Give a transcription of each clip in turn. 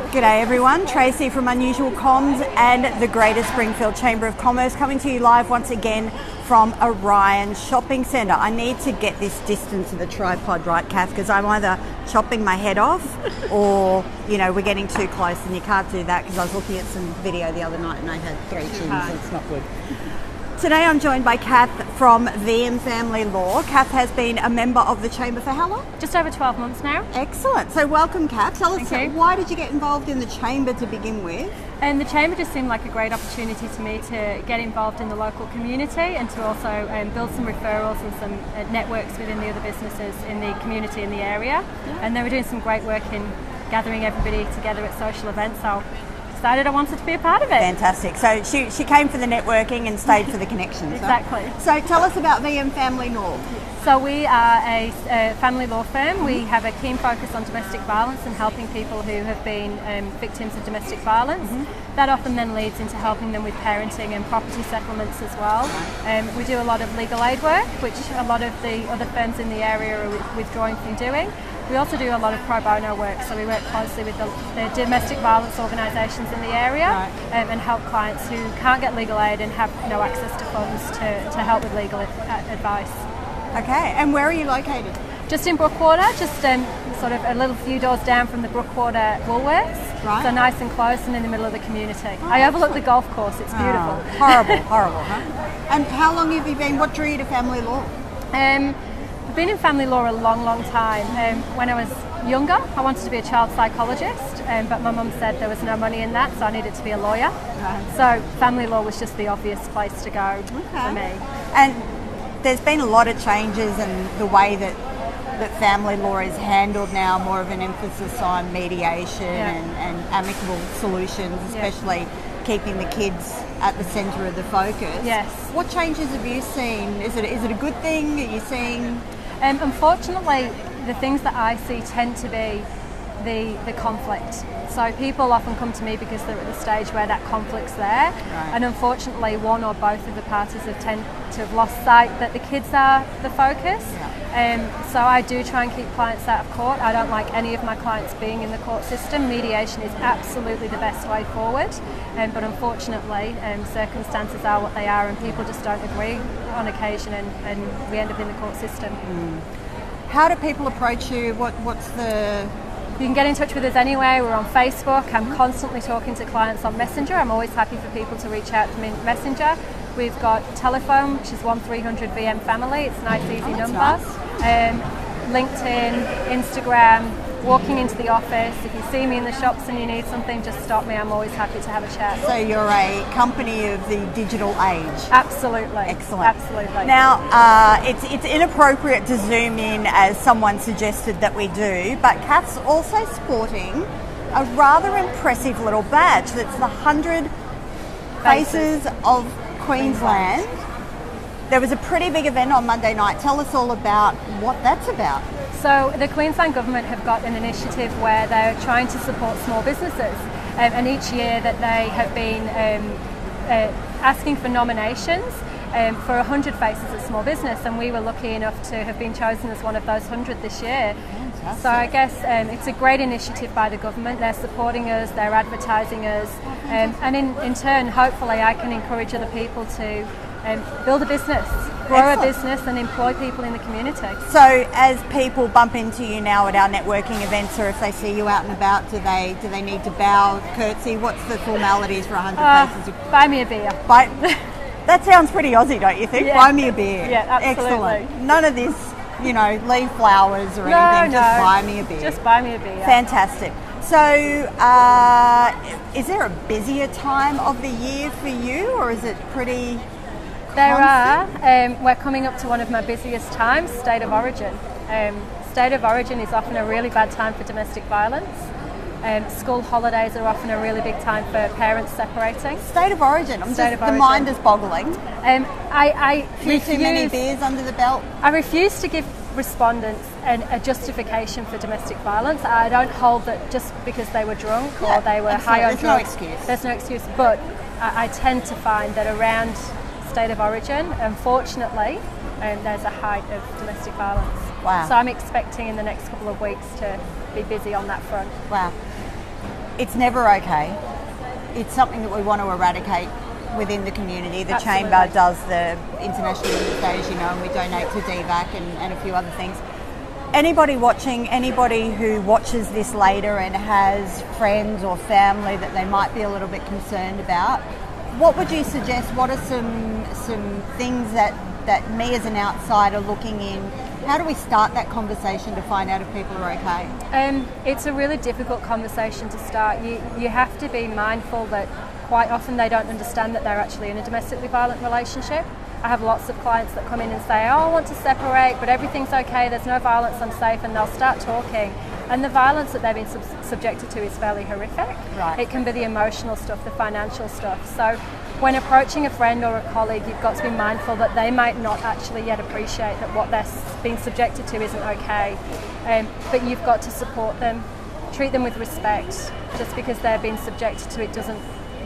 G'day everyone, Tracy from Unusual Comms and the Greater Springfield Chamber of Commerce coming to you live once again from Orion Shopping Centre. I need to get this distance of the tripod right, Kath, because I'm either chopping my head off or, you know, we're getting too close, and you can't do that because I was looking at some video the other night and I had 3 chins, so it's not good. Today I'm joined by Kath from VM Family Law. Kath has been a member of the Chamber for how long? Just over 12 months now. Excellent. So welcome, Kath. Tell us, why did you get involved in the Chamber to begin with? And the Chamber just seemed like a great opportunity to me to get involved in the local community and to also build some referrals and some networks within the other businesses in the community in the area. Yeah. And they were doing some great work in gathering everybody together at social events. So decided I wanted to be a part of it. Fantastic. So she came for the networking and stayed for the connections. Exactly. Right? So tell us about VM Family Law. So we are a family law firm. We have a keen focus on domestic violence and helping people who have been victims of domestic violence. That often then leads into helping them with parenting and property settlements as well. We do a lot of legal aid work, which a lot of the other firms in the area are withdrawing from doing. We also do a lot of pro bono work, so we work closely with the domestic violence organisations in the area and help clients who can't get legal aid and have no access to funds to help with legal advice. Okay, and where are you located? Just in Brookwater, just sort of a little few doors down from the Brookwater Woolworths. Right. So nice and close and in the middle of the community. Oh, I overlook the golf course, it's beautiful. Horrible, horrible, huh? And how long have you been, what drew you to family law? I've been in family law a long, long time. When I was younger, I wanted to be a child psychologist, but my mum said there was no money in that, so I needed to be a lawyer. So family law was just the obvious place to go for me. And there's been a lot of changes in the way that family law is handled now, more of an emphasis on mediation and amicable solutions, especially keeping the kids at the centre of the focus. Yes. What changes have you seen? Is it a good thing? Are you seeing? Unfortunately, the things that I see tend to be the conflict. So people often come to me because they're at the stage where that conflict's there, and unfortunately one or both of the parties tend to have lost sight that the kids are the focus. So I do try and keep clients out of court. I don't like any of my clients being in the court system. Mediation is absolutely the best way forward, but unfortunately circumstances are what they are and people just don't agree on occasion, and we end up in the court system. How do people approach you? What's the... You can get in touch with us anywhere. We're on Facebook. I'm constantly talking to clients on Messenger. I'm always happy for people to reach out to me in Messenger. We've got telephone, which is 1300 VM Family. It's a nice, easy number. Nice. LinkedIn, Instagram, walking into the office. If you see me in the shops and you need something, just stop me. I'm always happy to have a chat. So you're a company of the digital age. Absolutely. Excellent. Absolutely. Now, it's inappropriate to zoom in as someone suggested that we do, but Kath's also sporting a rather impressive little badge that's the 100 Faces of Queensland. There was a pretty big event on Monday night. Tell us all about what that's about. So the Queensland Government have got an initiative where they're trying to support small businesses, and each year that they have been asking for nominations for 100 faces of small business, and we were lucky enough to have been chosen as one of those 100 this year. Fantastic. So I guess it's a great initiative by the government. They're supporting us, they're advertising us, and in turn hopefully I can encourage other people to build a business, grow a business and employ people in the community. So as people bump into you now at our networking events, or if they see you out and about, do they need to bow, curtsy? What's the formalities for 100 faces? Buy me a beer. That sounds pretty Aussie, don't you think? Yeah. Buy me a beer. Yeah, absolutely. Excellent. None of this, leave flowers or anything. Just buy me a beer. Just buy me a beer. Fantastic. So, is there a busier time of the year for you, or is it pretty... There are. We're coming up to one of my busiest times, State of Origin. State of Origin is often a really bad time for domestic violence. School holidays are often a really big time for parents separating. State of Origin. The mind is boggling. I refuse, too many beers under the belt. I refuse to give respondents a justification for domestic violence. I don't hold that just because they were drunk or they were high on drugs. There's no excuse. There's no excuse. But I tend to find that around State of Origin, unfortunately, there's a height of domestic violence. Wow. So I'm expecting in the next couple of weeks to be busy on that front. Wow. It's never okay. It's something that we want to eradicate within the community. The Absolutely. Chamber does the International Women's Day, as you know, and we donate to DVAC and a few other things. Anybody watching, anybody who watches this later and has friends or family that they might be a little bit concerned about, what would you suggest? What are some things that me as an outsider looking in, how do we start that conversation to find out if people are okay? It's a really difficult conversation to start. You have to be mindful that quite often they don't understand that they're actually in a domestically violent relationship. I have lots of clients that come in and say, oh, I want to separate, but everything's okay, there's no violence, I'm safe, and they'll start talking. And the violence that they've been subjected to is fairly horrific. Right. It can be the emotional stuff, the financial stuff. So when approaching a friend or a colleague, you've got to be mindful that they might not actually yet appreciate that what they're being subjected to isn't okay. But you've got to support them, treat them with respect. Just because they're being subjected to it doesn't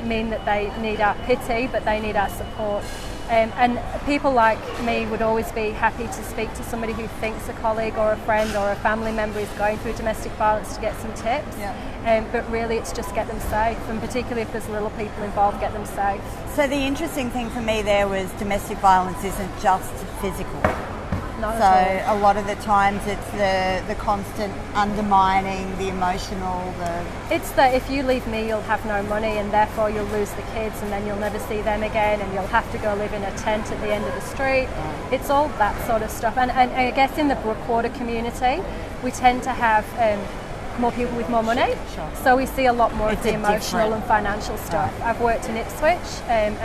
mean that they need our pity, but they need our support. And people like me would always be happy to speak to somebody who thinks a colleague or a friend or a family member is going through domestic violence to get some tips. Yeah. But really it's just get them safe, and particularly if there's little people involved, get them safe. So the interesting thing for me there was domestic violence isn't just physical. Not So at all. a lot of the times it's the constant undermining, the emotional, It's that if you leave me, you'll have no money, and therefore you'll lose the kids, and then you'll never see them again, and you'll have to go live in a tent at the end of the street. It's all that sort of stuff. And I guess in the Brookwater community, we tend to have more people with more money. Sure. So we see a lot more It's of the a emotional different- and financial stuff. I've worked in Ipswich, and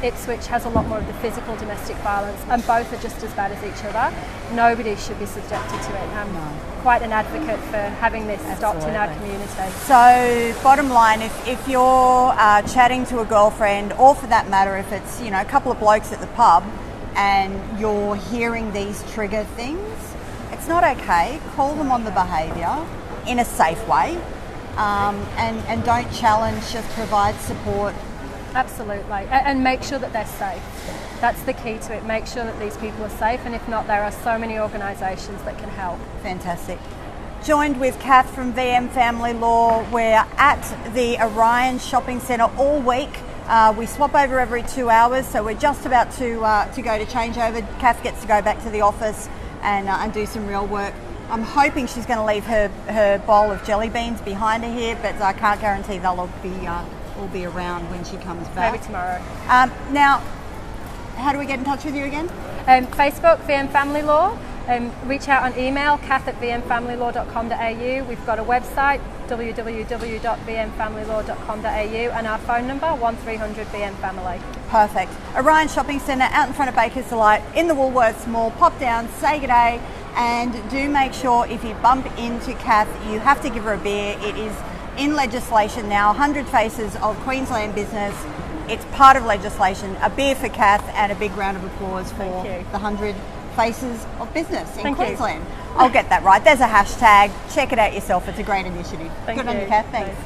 Ipswich has a lot more of the physical domestic violence, and both are just as bad as each other. Nobody should be subjected to it. I'm quite an advocate for having this stopped in our community. So bottom line, if you're chatting to a girlfriend, or for that matter, if it's a couple of blokes at the pub and you're hearing these trigger things, it's not okay. Call them on the behaviour in a safe way, and don't challenge, just provide support. Absolutely, and make sure that they're safe. That's the key to it. Make sure that these people are safe, and if not, there are so many organisations that can help. Fantastic. Joined with Kath from VM Family Law. We're at the Orion Shopping Centre all week. We swap over every 2 hours, so we're just about to go to change over. Kath gets to go back to the office and do some real work. I'm hoping she's going to leave her bowl of jelly beans behind her here, but I can't guarantee they'll all be around when she comes back. Maybe tomorrow. Now, how do we get in touch with you again? Facebook, VM Family Law. Reach out on email, kath@vmfamilylaw.com.au. We've got a website, www.vmfamilylaw.com.au, and our phone number, 1300 VM Family. Perfect. Orion Shopping Centre out in front of Baker's Delight in the Woolworths Mall. Pop down, say good day, and do make sure if you bump into Kath, you have to give her a beer. It is in legislation now, 100 Faces of Queensland Business. It's part of legislation. A beer for Kath and a big round of applause for the 100 Faces of Business in Queensland. I'll get that right. There's a hashtag. Check it out yourself. It's a great initiative. Good on you, Kath. Thanks.